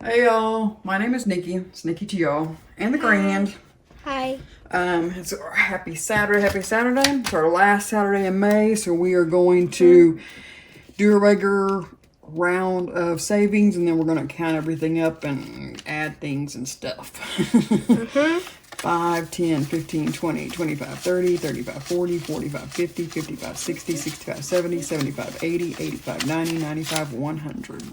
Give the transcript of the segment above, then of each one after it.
Hey y'all, my name is Nikki. It's Nikki to y'all and the Grand. Hi. It's our happy Saturday. It's our last Saturday in May, so we are going to do a regular round of savings, and then we're going to count everything up and add things and stuff. 5, 10, 15, 20, 25, 30, 35, 40, 45, 50, 55, 60, 65, 70, 75, 80, 85, 90, 95, 100.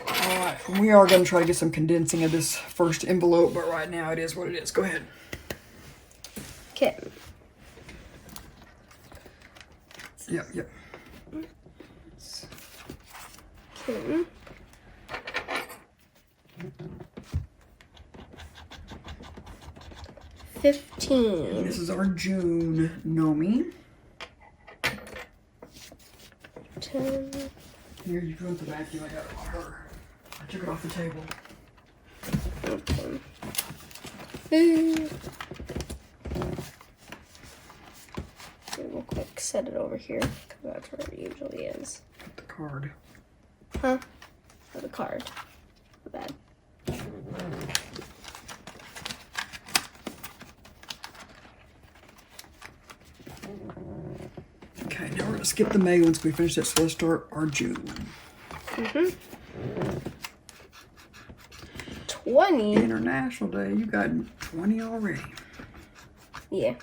Alright, we are going to try to get some condensing of this first envelope, but right now it is what it is. Go ahead. Okay. Yep. Okay. 15. This is our June Nomi. 10. Here, you go with the vacuum. I got it on her. I took it off the table. Okay. Real quick, set it over here because that's where it usually is. Put the card. Huh? For the card. The bad. Okay, now we're going to skip the May once we finish this, so let's start our June. 20. International Day. You got 20 already. Yeah.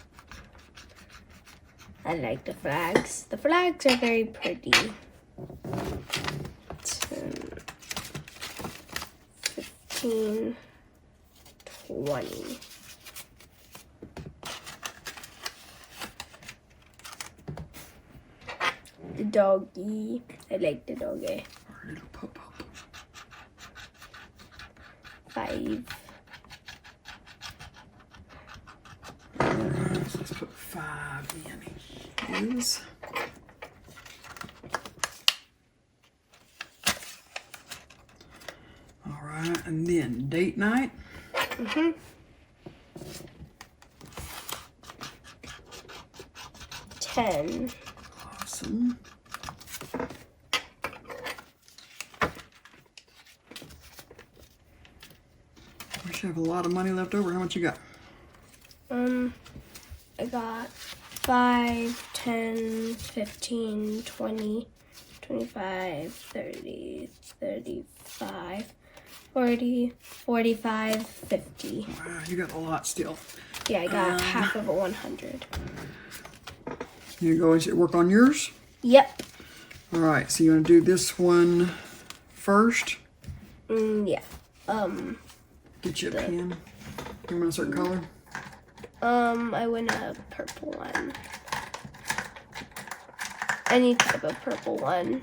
I like the flags. The flags are very pretty. 10, 15, 20. The doggy. I like the doggy. Our little pup. 5. So let's put 5 in. Is. Alright, and then date night. 10. Awesome. We should have a lot of money left over. How much you got? I got 5, 10, 15, 20, 25, 30, 35, 40, 45, 50. Wow, you got a lot still. Yeah, I got half of a 100. You go and work on yours? Yep. Alright, so you want to do this one first? Yeah. Get you a pen. You want a certain color? I want a purple one. Any type of purple one.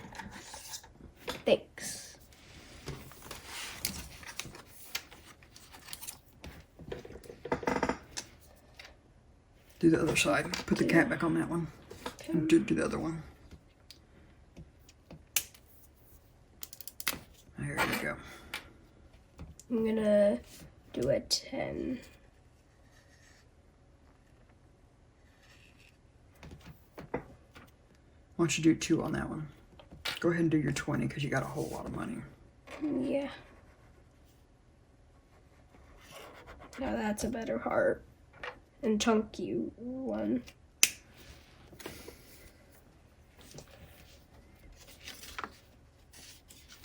Thanks. Do the other side. Put the cat back on that one. Okay. And do the other one. There you go. I'm gonna do a 10. Why don't you do 2 on that one? Go ahead and do your 20 because you got a whole lot of money. Yeah. Now that's a better heart. And chunky one.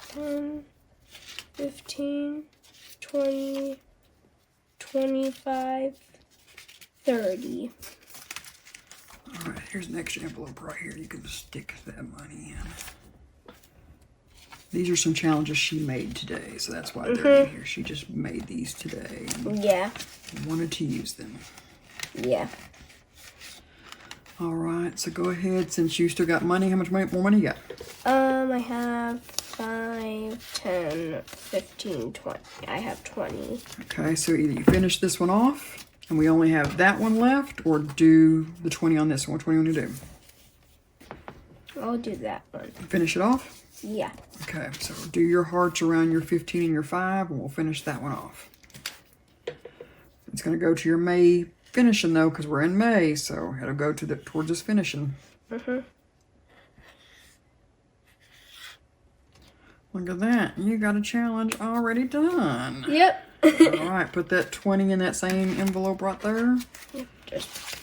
10, 15, 20, 25, 30. Alright, here's an extra envelope right here. You can stick that money in. These are some challenges she made today, so that's why they're in here. She just made these today and Yeah. wanted to use them. Yeah. Alright, so go ahead. Since you still got money, how much more money you got? I have 5, 10, 15, 20. I have 20. Okay, so either you finish this one off, and we only have that one left, or do the 20 on this one. Which one do you want to do? I'll do that one. Finish it off? Yeah. Okay, so do your hearts around your 15 and your 5, and we'll finish that one off. It's going to go to your May finishing, though, because we're in May, so it'll go to towards this finishing. Look at that. You got a challenge already done. Yep. All right, put that 20 in that same envelope right there. Just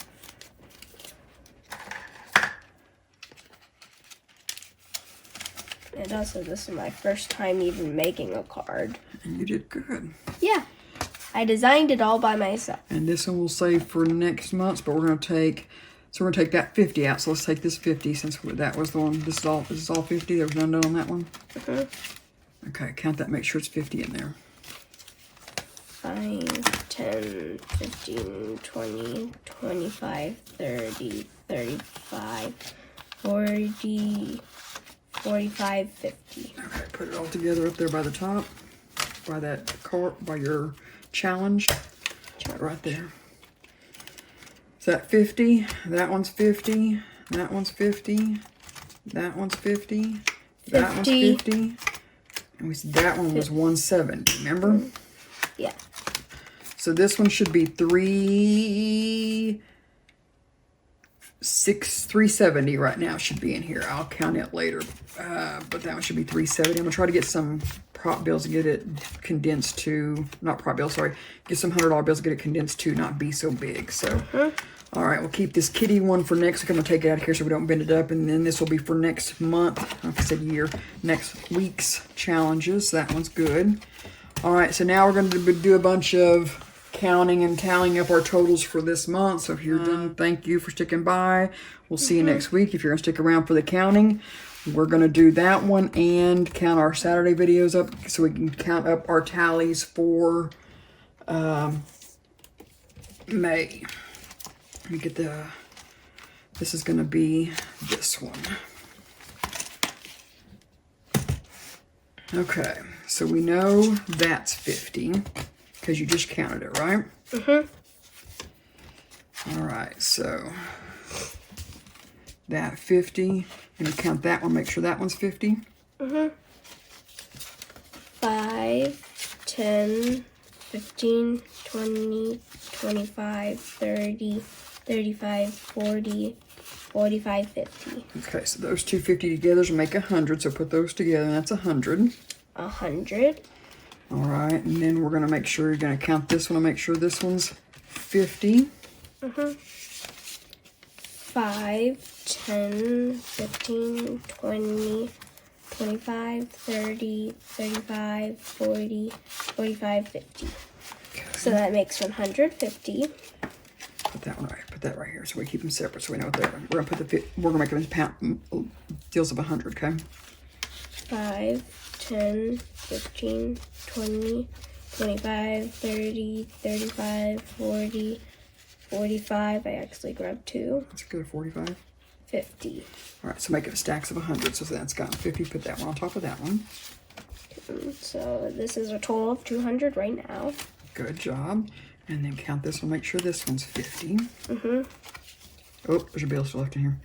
and also, this is my first time even making a card. And you did good. Yeah. I designed it all by myself. And this one we'll save for next month, but we're going to take, so we're going to take that 50 out. So let's take this 50 since that was the one. This is all 50. There was none done on that one. Okay, count that. Make sure it's 50 in there. 5, 10, 15, 20, 25, 30, 35, 40, 45, 50. Okay, put it all together up there by the top, by that cart, by your challenge. Right there. Is that 50? That one's 50. That one's 50. That one's 50. That one's 50. And we said that one was 170, remember? Yeah. So this one should be 370 right now should be in here. I'll count it later. But that one should be 370. I'm gonna try to get some prop bills to get it condensed to, not prop bills, sorry. Get some $100 bills to get it condensed to not be so big. So, all right, we'll keep this kitty one for next week. I'm gonna take it out of here so we don't bend it up. And then this will be for next month, like I said, next week's challenges. That one's good. All right, so now we're going to do a bunch of counting and tallying up our totals for this month. So if you're done, thank you for sticking by. We'll see you next week. If you're going to stick around for the counting, we're going to do that one and count our Saturday videos up so we can count up our tallies for May. Let me get this is going to be this one. Okay, so we know that's 50 because you just counted it, right? All right, so that 50, and you count that one, make sure that one's 50. 5, 10, 15, 20, 25, 30, 35, 40, 45, 50. Okay, so those 250 together make 100, so put those together, and that's 100. 100. All right, and then we're gonna make sure you're gonna count this one and make sure this one's 50. 5, 10, 15, 20, 25, 30, 35, 40, 45, 50. Okay. So that makes 150. Put that one right. Put that right here, so we keep them separate, so we know what they're. We're gonna put we're gonna make them in pound deals of 100. Okay. 5, 10, 15, 20, 25, 30, 35, 40, 45. I actually grabbed 2. Let's go to 45. 50. All right, so make it stacks of 100. So that's got 50. Put that one on top of that one. So this is a total of 200 right now. Good job. And then count this one. Make sure this one's 50. Oh, there's a bill still left in here.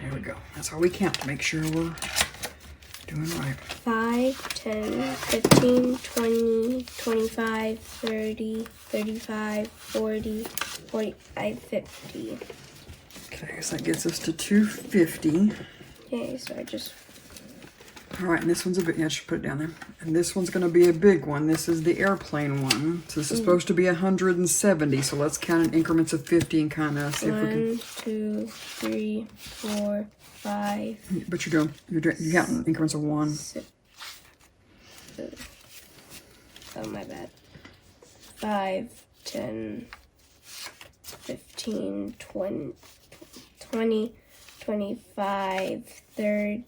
There we go. That's how we count to make sure we're doing right. 5, 10, 15, 20, 25, 30, 35, 40, 45, 50. Okay, so that gets us to 250. Okay, so I just... All right, and this one's a bit, yeah, I should put it down there. And this one's gonna be a big one. This is the airplane one. So this is supposed to be 170. So let's count in increments of 50 and kind of see if we can. 1, 2, 3, 4, 5. But you're counting increments of 1. 6. Oh, my bad. 5, 10, 15, 20, 25, 30,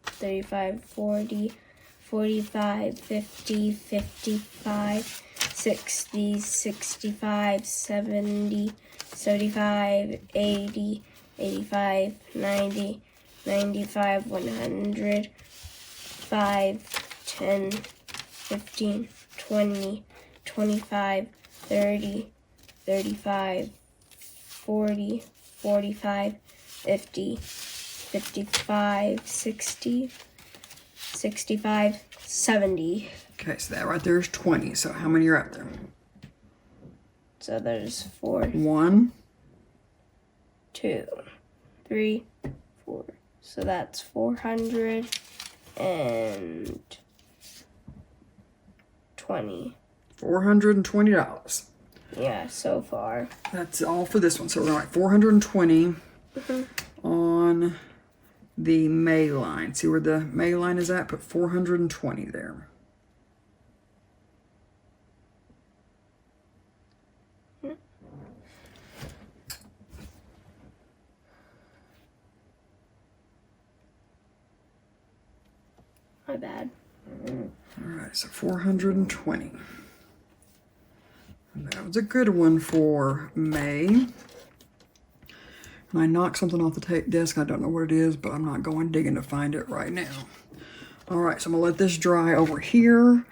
35, 40, 45, 50, 55, 60, 65, 70, 75, 80, 85, 90, 95, 100, 5, 10, 15, 20, 25, 30, 35, 40, 45, 50, 55, 60, 65, 70. Okay, so that right there is 20. So how many are up there? So there's 4, 1, 2, 3, 4, So that's $420. $420. Yeah, so far. That's all for this one. So we're gonna write 420 on the May line. See where the May line is at? Put 420 there. My bad. Alright, so 420. And that was a good one for May. And I knocked something off the tape desk. I don't know what it is, but I'm not going digging to find it right now. Alright, so I'm going to let this dry over here.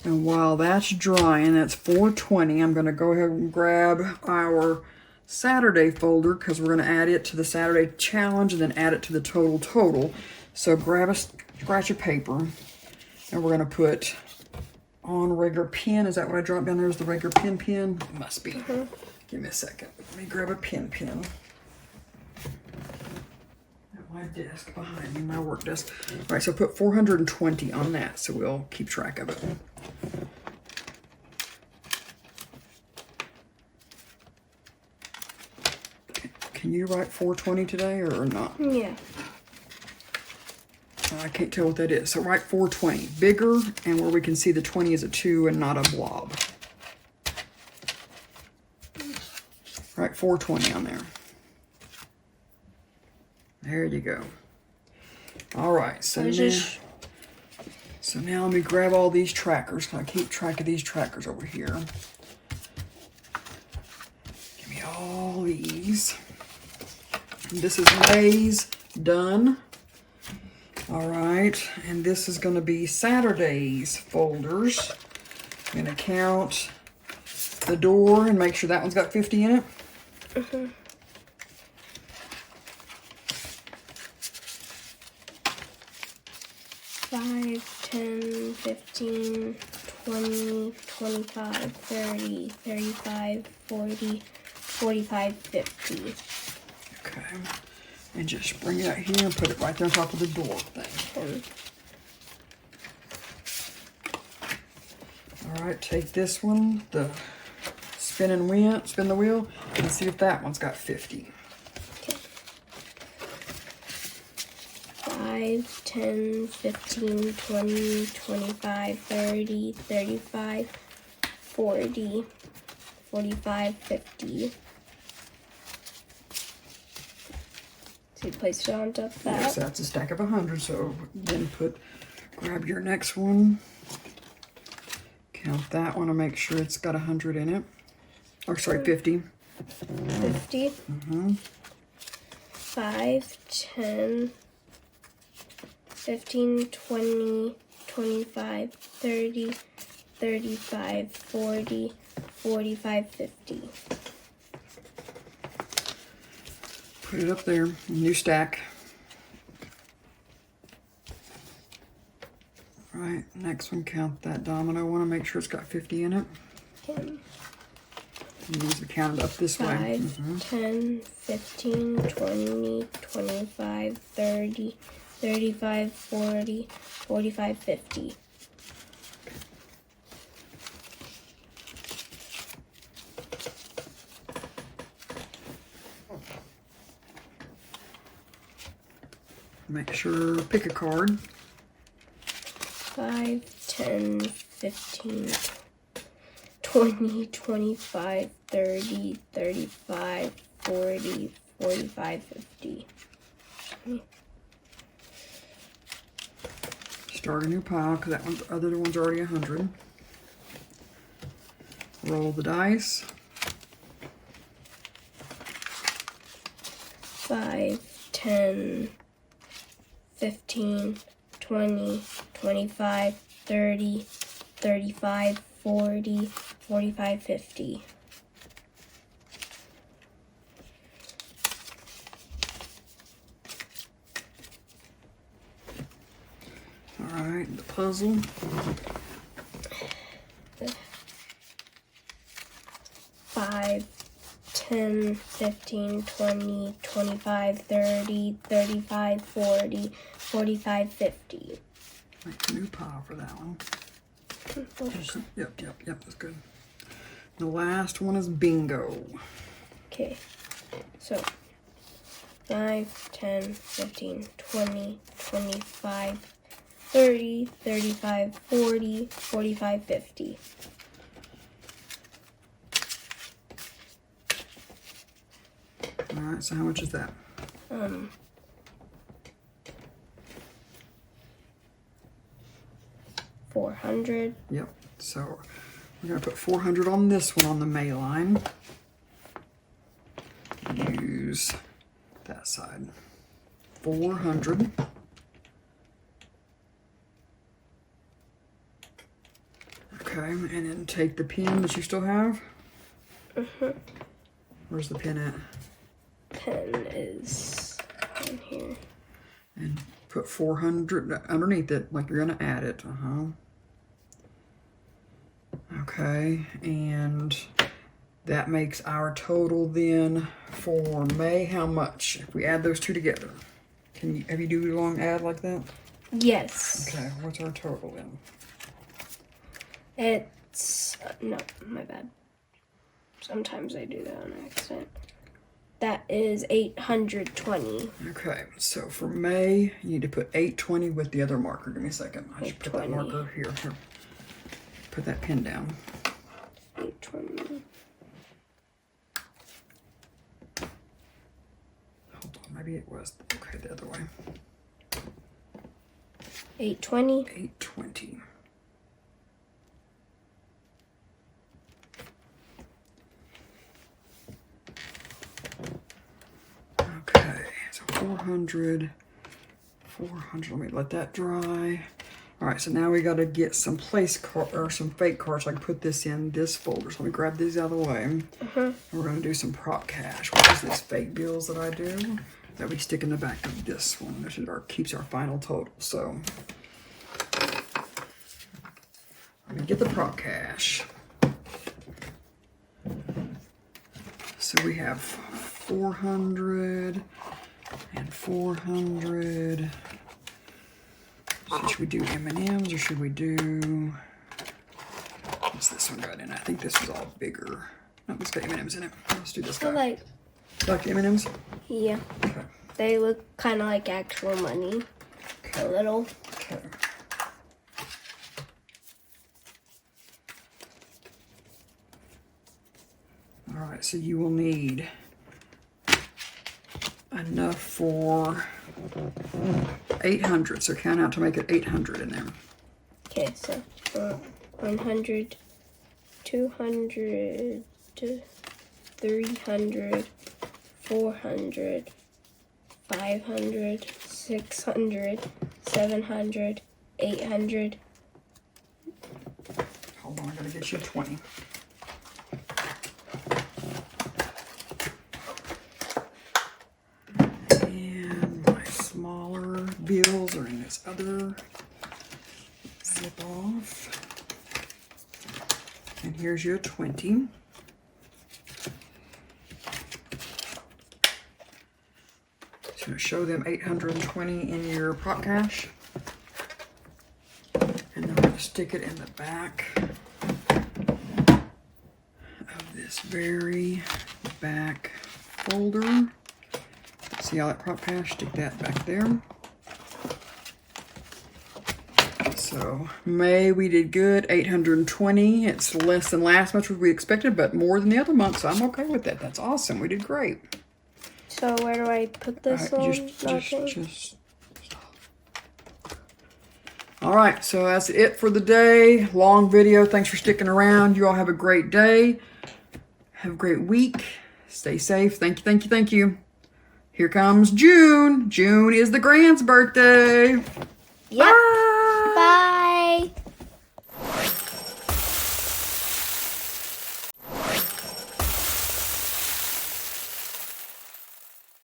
And while that's drying, that's 420, I'm going to go ahead and grab our Saturday folder because we're going to add it to the Saturday challenge and then add it to the total. So grab a scratch of paper and we're going to put on regular pen. Is that what I dropped down there? Is the regular pen? It must be. Give me a second. Let me grab a pen. At my desk behind me, my work desk. All right, so put 420 on that so we'll keep track of it. Can you write 420 today or not? Yeah. I can't tell what that is. So write 420. Bigger and where we can see the 20 is a 2 and not a blob. Write 420 on there. There you go. All right. So now let me grab all these trackers. I keep track of these trackers over here. Give me all these. And this is May's done. All right, and this is going to be Saturday's folders. I'm going to count the door and make sure that one's got 50 in it. 5, 10, 15, 20, 25, 30, 35, 40, 45, 50. Okay. And just bring it out here and put it right there on top of the door thing. All right, take this one, the spin the wheel, and see if that one's got 50. Okay. 5, 10, 15, 20, 25, 30, 35, 40, 45, 50. So you place it on top of that. Yes, that's a stack of 100. So then grab your next one. Count that one and make sure it's got 100 in it. Or sorry, 50. 50. 5, 10, 15, 20, 25, 30, 35, 40, 45, 50. Put it up there, new stack. All right, next one, count that domino one and make sure it's got 50 in it. Okay. You need to count it up this way. 5, 10, 15, 20, 25, 30, 35, 40, 45, 50. Make sure, pick a card. 5, 10, 15, 20, 25, 30, 35, 40, 45, 50. Start a new pile because that other one's already 100. Roll the dice. 5, 10, 15, 20, 25, 30, 35, 40, 45, 50. All right, the puzzle. 5, 10, 15, 20, 25, 30, 35, 40, 45, 50. Make a new pile for that one. Yep, that's good. The last one is bingo. Okay, so 5, 10, 15, 20, 25, 30, 35, 40, 45, 50. All right, so how much is that? 400. Yep, so we're gonna put 400 on this one on the May line. Use that side. 400. Okay, and then take the pin that you still have. Where's the pin at? Pen is in here. And put 400 underneath it, like you're gonna add it. Okay, and that makes our total then for May how much? If we add those two together, have you do a long add like that? Yes. Okay, what's our total then? It's no, my bad. Sometimes I do that on accident. That is 820. Okay, so for May, you need to put 820 with the other marker. Give me a second. I should put that 820. marker here. Put that pin down. 820. Hold on, maybe it was okay the other way. 820. 820. Okay, so 400, let me let that dry. All right, so now we got to get some some fake cards. So I can put this in this folder. So let me grab these out of the way. And we're going to do some prop cash, which is this fake bills that I do that we stick in the back of this one. This is keeps our final total. So I'm going to get the prop cash. So we have 400 and 400. So should we do M&Ms or should we do, what's this one got in? I think this is all bigger. No, it's got M&Ms in it. Let's do this guy. Like M&Ms? Yeah. Okay. They look kind of like actual money. A little. Okay. All right, so you will need enough for 800. So count out to make it 800 in there. Okay, so 100, 200, 300, 400, 500, 600, 700, 800. Hold on, I gotta get you 20. And my smaller bills are in this other zip off. And here's your 20. So to show them 820 in your prop cash. And then we're going to stick it in the back of this very back folder. See how that prop cash? Stick that back there. So May we did good, 820. It's less than last month what we expected, but more than the other month, so I'm okay with that. That's awesome. We did great. So where do I put this on? Just all right, so that's it for the day. Long video. Thanks for sticking around. You all have a great day. Have a great week. Stay safe. Thank you, thank you, thank you. Here comes June. June is the Grant's birthday. Yep. Bye. Bye.